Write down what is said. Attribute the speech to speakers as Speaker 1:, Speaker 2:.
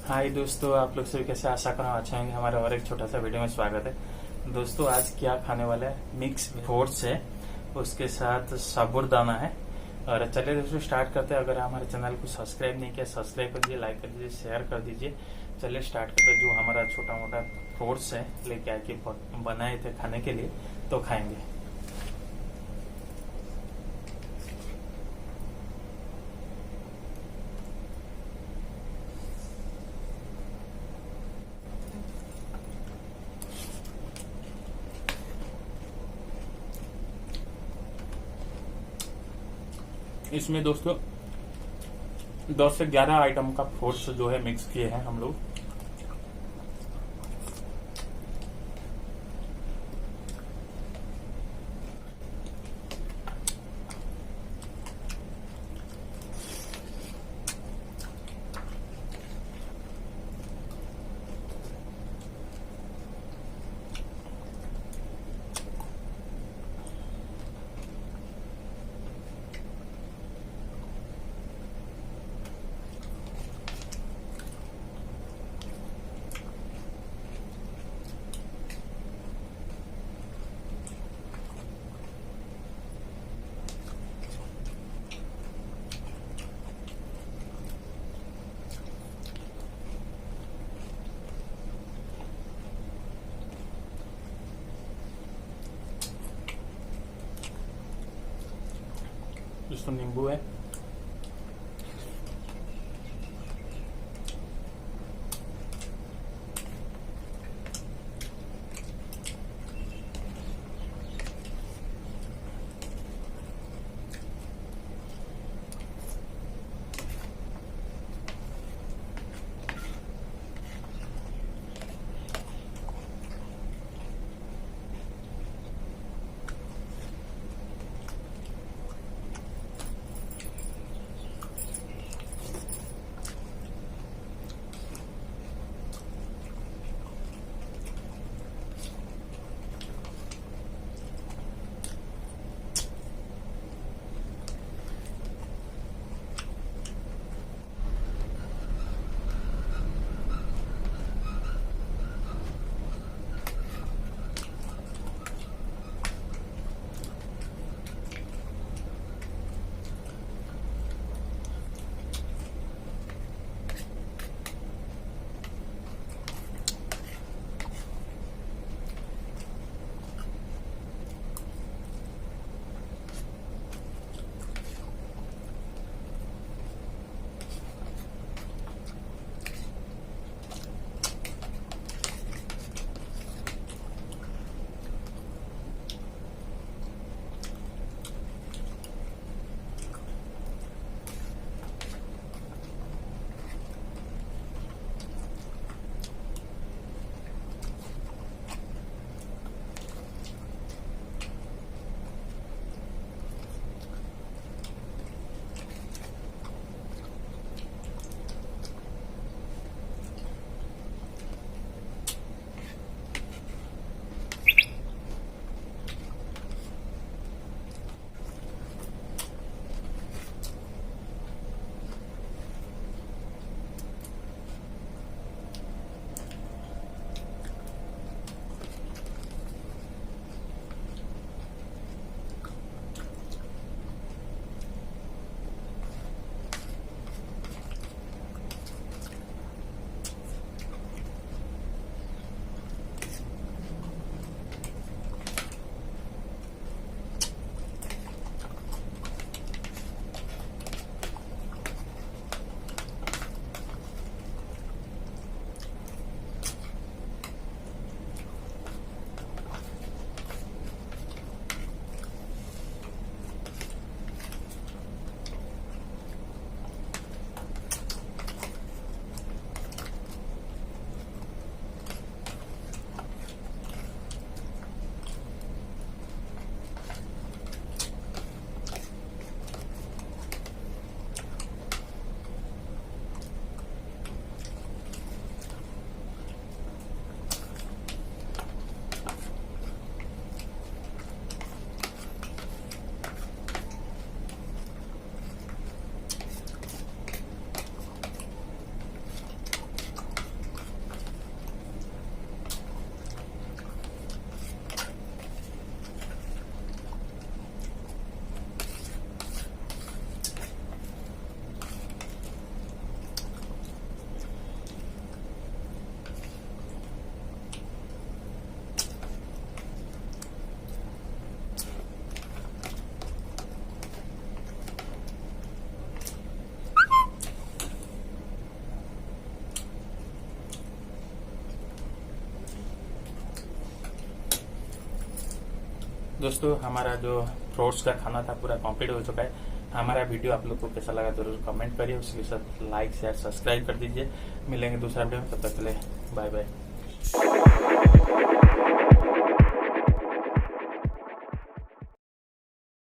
Speaker 1: हाय दोस्तों, आप लोग सभी कैसे? आशा करो अच्छा होंगे। हमारे और एक छोटा सा वीडियो में स्वागत है। दोस्तों आज क्या खाने वाला है, मिक्स फ्रूट्स है, उसके साथ साबूदाना है। और चलिए दोस्तों स्टार्ट करते हैं। अगर हमारे चैनल को सब्सक्राइब नहीं किया, सब्सक्राइब कर दीजिए, लाइक कर दीजिए, शेयर कर दीजिए। चलिए स्टार्ट करते हैं। जो हमारा छोटा मोटा फ्रूट्स है लेके आके बनाए थे खाने के लिए, तो खाएंगे। इसमें दोस्तों 10 से 11 आइटम का फ्रूट्स जो है मिक्स किए हैं हम लोग। इसमें नींबू है, दोस्तों हमारा जो फ्रूट्स का खाना था पूरा कंप्लीट हो चुका है। हमारा वीडियो आप लोग को कैसा लगा जरूर कमेंट करिए, उसके साथ लाइक शेयर सब्सक्राइब कर दीजिए। मिलेंगे दूसरा वीडियो में, तब तक के लिए बाय बाय।